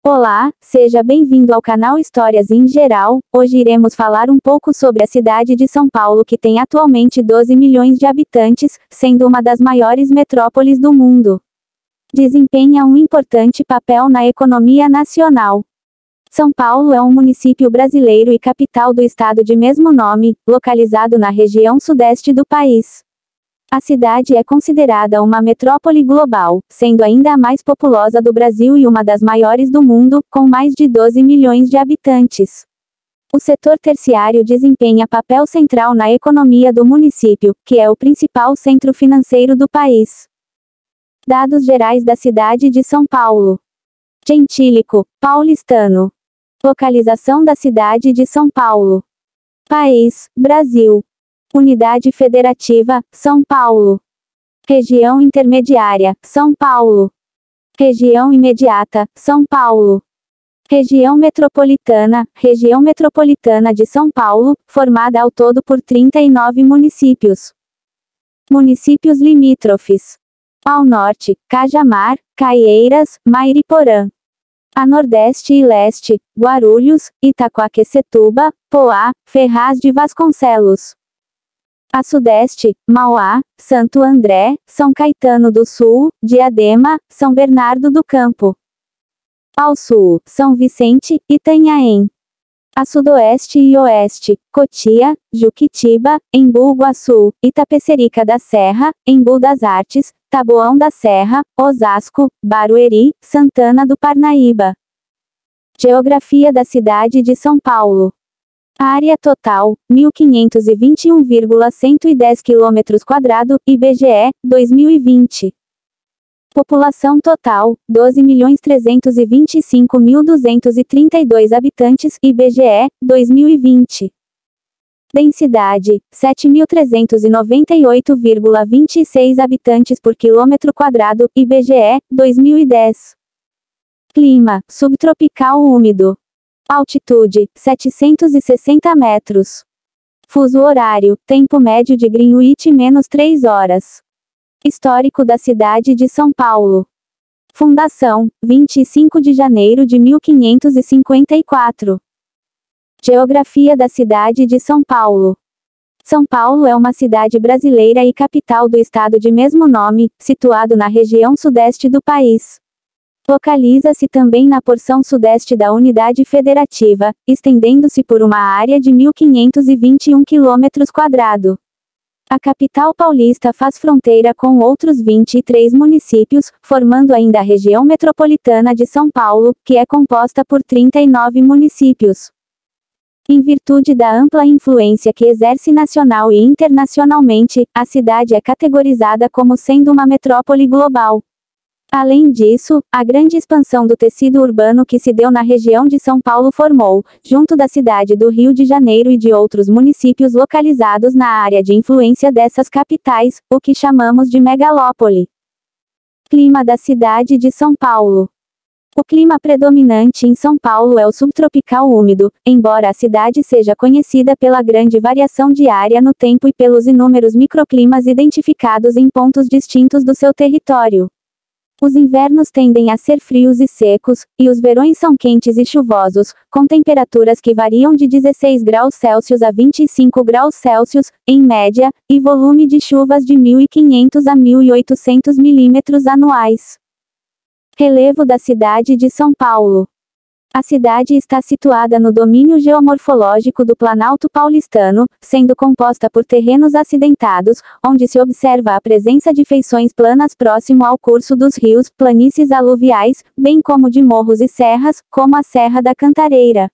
Olá, seja bem-vindo ao canal Histórias em Geral. Hoje iremos falar um pouco sobre a cidade de São Paulo, que tem atualmente 12 milhões de habitantes, sendo uma das maiores metrópoles do mundo. Desempenha um importante papel na economia nacional. São Paulo é um município brasileiro e capital do estado de mesmo nome, localizado na região sudeste do país. A cidade é considerada uma metrópole global, sendo ainda a mais populosa do Brasil e uma das maiores do mundo, com mais de 12 milhões de habitantes. O setor terciário desempenha papel central na economia do município, que é o principal centro financeiro do país. Dados gerais da cidade de São Paulo. Gentílico, paulistano. Localização da cidade de São Paulo. País, Brasil. Unidade Federativa, São Paulo. Região Intermediária, São Paulo. Região Imediata, São Paulo. Região Metropolitana de São Paulo, formada ao todo por 39 municípios. Municípios limítrofes. Ao norte, Cajamar, Caieiras, Mairiporã. A nordeste e leste, Guarulhos, Itaquaquecetuba, Poá, Ferraz de Vasconcelos. A sudeste, Mauá, Santo André, São Caetano do Sul, Diadema, São Bernardo do Campo. Ao sul, São Vicente, Itanhaém. A sudoeste e oeste, Cotia, Juquitiba, Embu Guaçu, Itapecerica da Serra, Embu das Artes, Taboão da Serra, Osasco, Barueri, Santana do Parnaíba. Geografia da cidade de São Paulo. Área total, 1.521,110 km², IBGE, 2020. População total, 12.325.232 habitantes, IBGE, 2020. Densidade, 7.398,26 habitantes por km², IBGE, 2010. Clima, subtropical úmido. Altitude, 760 metros. Fuso horário, tempo médio de Greenwich -3 horas. Histórico da cidade de São Paulo. Fundação, 25 de janeiro de 1554. Geografia da cidade de São Paulo. São Paulo é uma cidade brasileira e capital do estado de mesmo nome, situado na região sudeste do país. Localiza-se também na porção sudeste da Unidade Federativa, estendendo-se por uma área de 1.521 km². A capital paulista faz fronteira com outros 23 municípios, formando ainda a região metropolitana de São Paulo, que é composta por 39 municípios. Em virtude da ampla influência que exerce nacional e internacionalmente, a cidade é categorizada como sendo uma metrópole global. Além disso, a grande expansão do tecido urbano que se deu na região de São Paulo formou, junto da cidade do Rio de Janeiro e de outros municípios localizados na área de influência dessas capitais, o que chamamos de megalópole. Clima da cidade de São Paulo. O clima predominante em São Paulo é o subtropical úmido, embora a cidade seja conhecida pela grande variação diária no tempo e pelos inúmeros microclimas identificados em pontos distintos do seu território. Os invernos tendem a ser frios e secos, e os verões são quentes e chuvosos, com temperaturas que variam de 16 graus Celsius a 25 graus Celsius, em média, e volume de chuvas de 1.500 a 1.800 milímetros anuais. Relevo da cidade de São Paulo. A cidade está situada no domínio geomorfológico do Planalto Paulistano, sendo composta por terrenos acidentados, onde se observa a presença de feições planas próximo ao curso dos rios, planícies aluviais, bem como de morros e serras, como a Serra da Cantareira.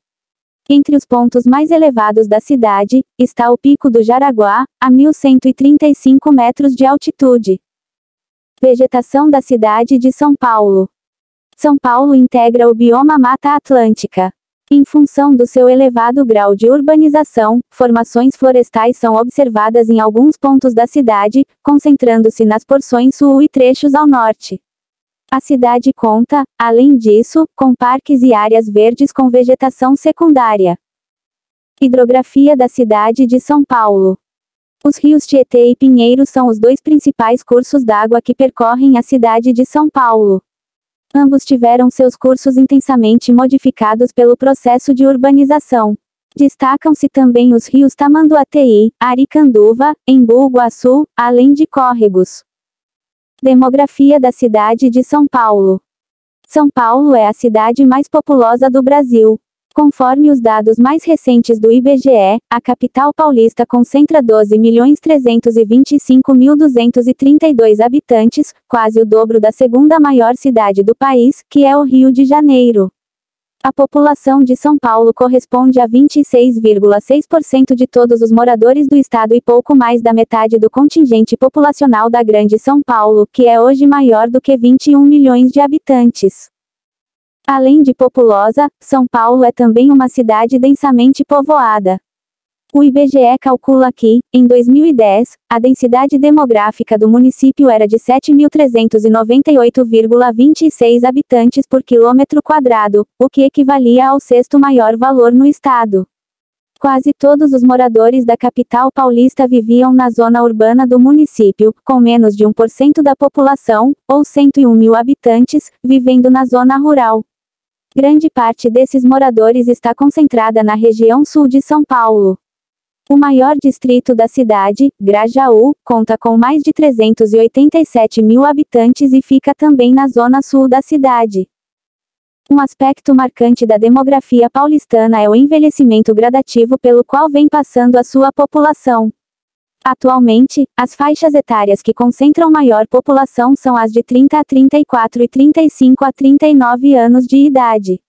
Entre os pontos mais elevados da cidade, está o Pico do Jaraguá, a 1.135 metros de altitude. Vegetação da cidade de São Paulo. São Paulo integra o bioma Mata Atlântica. Em função do seu elevado grau de urbanização, formações florestais são observadas em alguns pontos da cidade, concentrando-se nas porções sul e trechos ao norte. A cidade conta, além disso, com parques e áreas verdes com vegetação secundária. Hidrografia da cidade de São Paulo. Os rios Tietê e Pinheiro são os dois principais cursos d'água que percorrem a cidade de São Paulo. Ambos tiveram seus cursos intensamente modificados pelo processo de urbanização. Destacam-se também os rios Tamanduateí, Aricanduva, Embu Guaçu, além de córregos. Demografia da cidade de São Paulo. São Paulo é a cidade mais populosa do Brasil. Conforme os dados mais recentes do IBGE, a capital paulista concentra 12.325.232 habitantes, quase o dobro da segunda maior cidade do país, que é o Rio de Janeiro. A população de São Paulo corresponde a 26,6% de todos os moradores do estado e pouco mais da metade do contingente populacional da Grande São Paulo, que é hoje maior do que 21 milhões de habitantes. Além de populosa, São Paulo é também uma cidade densamente povoada. O IBGE calcula que, em 2010, a densidade demográfica do município era de 7.398,26 habitantes por quilômetro quadrado, o que equivalia ao sexto maior valor no estado. Quase todos os moradores da capital paulista viviam na zona urbana do município, com menos de 1% da população, ou 101 mil habitantes, vivendo na zona rural. Grande parte desses moradores está concentrada na região sul de São Paulo. O maior distrito da cidade, Grajaú, conta com mais de 387 mil habitantes e fica também na zona sul da cidade. Um aspecto marcante da demografia paulistana é o envelhecimento gradativo pelo qual vem passando a sua população. Atualmente, as faixas etárias que concentram maior população são as de 30 a 34 e 35 a 39 anos de idade.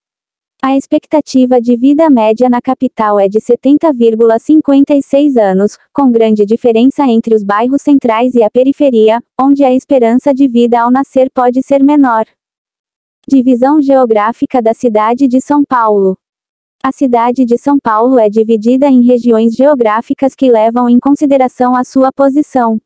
A expectativa de vida média na capital é de 70,56 anos, com grande diferença entre os bairros centrais e a periferia, onde a esperança de vida ao nascer pode ser menor. Divisão geográfica da cidade de São Paulo. A cidade de São Paulo é dividida em regiões geográficas que levam em consideração a sua posição.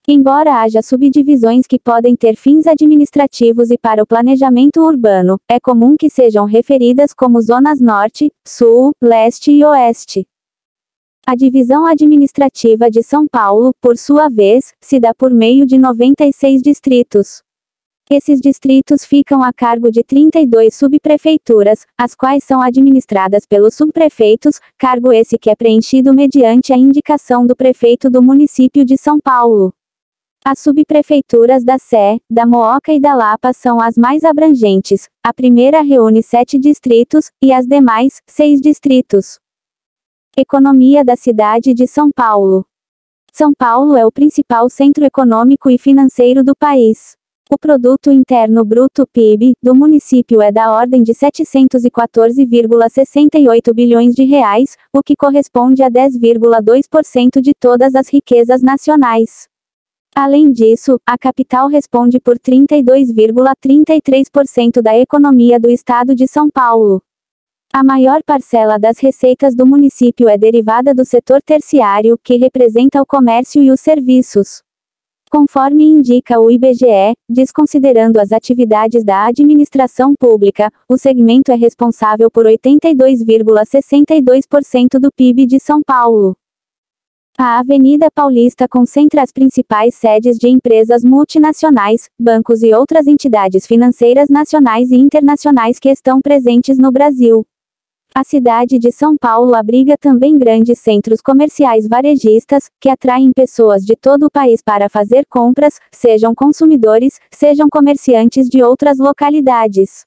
Embora haja subdivisões que podem ter fins administrativos e para o planejamento urbano, é comum que sejam referidas como zonas norte, sul, leste e oeste. A divisão administrativa de São Paulo, por sua vez, se dá por meio de 96 distritos. Esses distritos ficam a cargo de 32 subprefeituras, as quais são administradas pelos subprefeitos, cargo esse que é preenchido mediante a indicação do prefeito do município de São Paulo. As subprefeituras da Sé, da Mooca e da Lapa são as mais abrangentes. A primeira reúne 7 distritos, e as demais, 6 distritos. Economia da cidade de São Paulo. São Paulo é o principal centro econômico e financeiro do país. O Produto Interno Bruto (PIB) do município é da ordem de 714,68 bilhões de reais, o que corresponde a 10,2% de todas as riquezas nacionais. Além disso, a capital responde por 32,33% da economia do estado de São Paulo. A maior parcela das receitas do município é derivada do setor terciário, que representa o comércio e os serviços. Conforme indica o IBGE, desconsiderando as atividades da administração pública, o segmento é responsável por 82,62% do PIB de São Paulo. A Avenida Paulista concentra as principais sedes de empresas multinacionais, bancos e outras entidades financeiras nacionais e internacionais que estão presentes no Brasil. A cidade de São Paulo abriga também grandes centros comerciais varejistas, que atraem pessoas de todo o país para fazer compras, sejam consumidores, sejam comerciantes de outras localidades.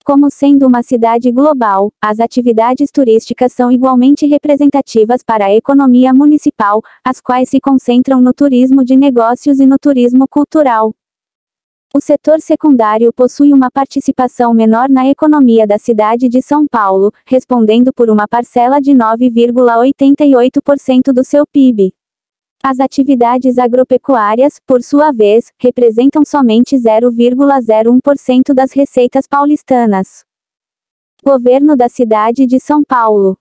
Como sendo uma cidade global, as atividades turísticas são igualmente representativas para a economia municipal, as quais se concentram no turismo de negócios e no turismo cultural. O setor secundário possui uma participação menor na economia da cidade de São Paulo, respondendo por uma parcela de 9,88% do seu PIB. As atividades agropecuárias, por sua vez, representam somente 0,01% das receitas paulistanas. Governo da cidade de São Paulo.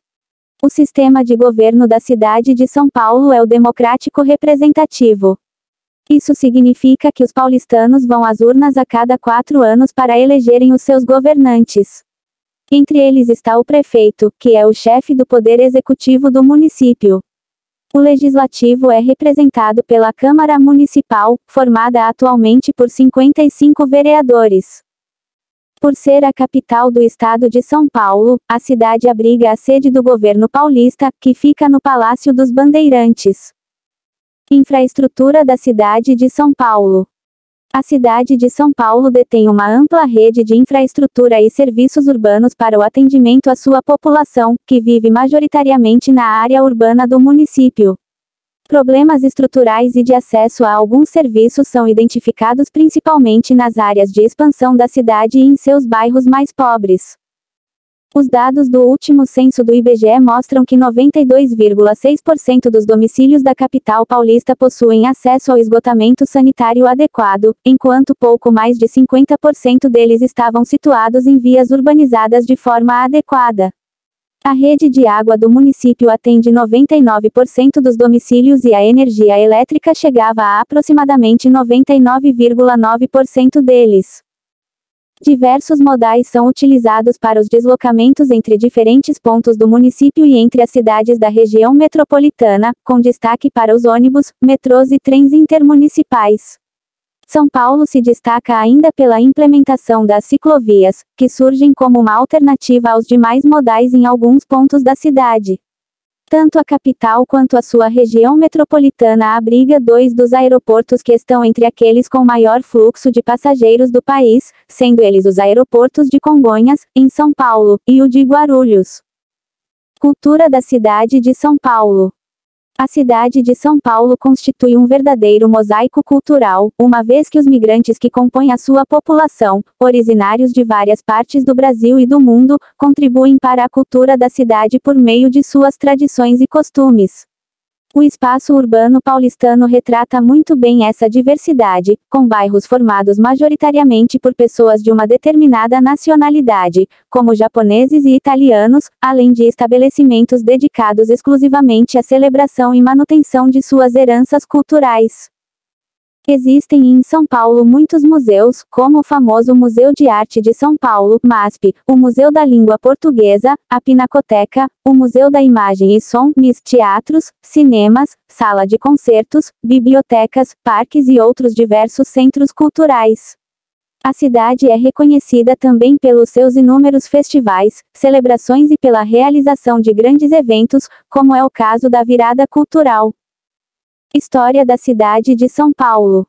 O sistema de governo da cidade de São Paulo é o democrático representativo. Isso significa que os paulistanos vão às urnas a cada 4 anos para elegerem os seus governantes. Entre eles está o prefeito, que é o chefe do poder executivo do município. O legislativo é representado pela Câmara Municipal, formada atualmente por 55 vereadores. Por ser a capital do estado de São Paulo, a cidade abriga a sede do governo paulista, que fica no Palácio dos Bandeirantes. Infraestrutura da cidade de São Paulo. A cidade de São Paulo detém uma ampla rede de infraestrutura e serviços urbanos para o atendimento à sua população, que vive majoritariamente na área urbana do município. Problemas estruturais e de acesso a alguns serviços são identificados principalmente nas áreas de expansão da cidade e em seus bairros mais pobres. Os dados do último censo do IBGE mostram que 92,6% dos domicílios da capital paulista possuem acesso ao esgotamento sanitário adequado, enquanto pouco mais de 50% deles estavam situados em vias urbanizadas de forma adequada. A rede de água do município atende 99% dos domicílios e a energia elétrica chegava a aproximadamente 99,9% deles. Diversos modais são utilizados para os deslocamentos entre diferentes pontos do município e entre as cidades da região metropolitana, com destaque para os ônibus, metrôs e trens intermunicipais. São Paulo se destaca ainda pela implementação das ciclovias, que surgem como uma alternativa aos demais modais em alguns pontos da cidade. Tanto a capital quanto a sua região metropolitana abriga dois dos aeroportos que estão entre aqueles com maior fluxo de passageiros do país, sendo eles os aeroportos de Congonhas, em São Paulo, e o de Guarulhos. Cultura da cidade de São Paulo. A cidade de São Paulo constitui um verdadeiro mosaico cultural, uma vez que os migrantes que compõem a sua população, originários de várias partes do Brasil e do mundo, contribuem para a cultura da cidade por meio de suas tradições e costumes. O espaço urbano paulistano retrata muito bem essa diversidade, com bairros formados majoritariamente por pessoas de uma determinada nacionalidade, como japoneses e italianos, além de estabelecimentos dedicados exclusivamente à celebração e manutenção de suas heranças culturais. Existem em São Paulo muitos museus, como o famoso Museu de Arte de São Paulo, MASP, o Museu da Língua Portuguesa, a Pinacoteca, o Museu da Imagem e Som, MIS, teatros, cinemas, sala de concertos, bibliotecas, parques e outros diversos centros culturais. A cidade é reconhecida também pelos seus inúmeros festivais, celebrações e pela realização de grandes eventos, como é o caso da Virada Cultural. História da cidade de São Paulo.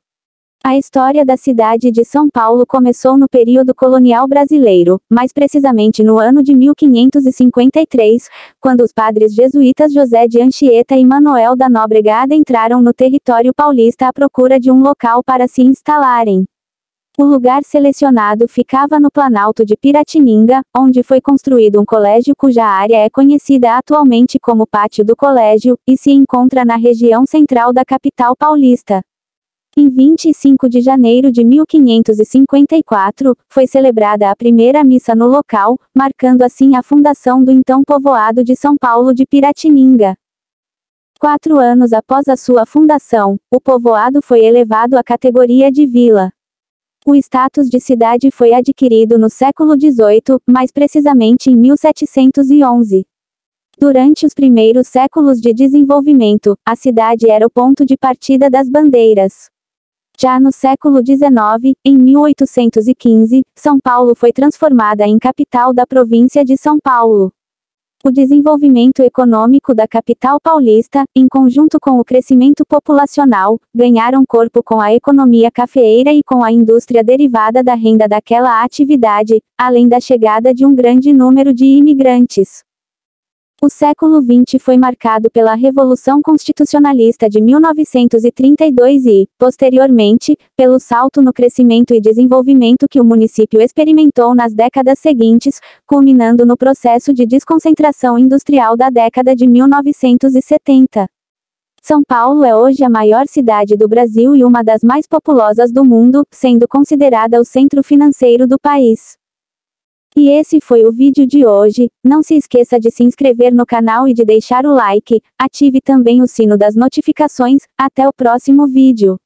A história da cidade de São Paulo começou no período colonial brasileiro, mais precisamente no ano de 1553, quando os padres jesuítas José de Anchieta e Manuel da Nóbrega adentraram no território paulista à procura de um local para se instalarem. O lugar selecionado ficava no Planalto de Piratininga, onde foi construído um colégio cuja área é conhecida atualmente como Pátio do Colégio, e se encontra na região central da capital paulista. Em 25 de janeiro de 1554, foi celebrada a primeira missa no local, marcando assim a fundação do então povoado de São Paulo de Piratininga. 4 anos após a sua fundação, o povoado foi elevado à categoria de vila. O status de cidade foi adquirido no século XVIII, mais precisamente em 1711. Durante os primeiros séculos de desenvolvimento, a cidade era o ponto de partida das bandeiras. Já no século XIX, em 1815, São Paulo foi transformada em capital da província de São Paulo. O desenvolvimento econômico da capital paulista, em conjunto com o crescimento populacional, ganharam corpo com a economia cafeeira e com a indústria derivada da renda daquela atividade, além da chegada de um grande número de imigrantes. O século XX foi marcado pela Revolução Constitucionalista de 1932 e, posteriormente, pelo salto no crescimento e desenvolvimento que o município experimentou nas décadas seguintes, culminando no processo de desconcentração industrial da década de 1970. São Paulo é hoje a maior cidade do Brasil e uma das mais populosas do mundo, sendo considerada o centro financeiro do país. E esse foi o vídeo de hoje. Não se esqueça de se inscrever no canal e de deixar o like, ative também o sino das notificações. Até o próximo vídeo.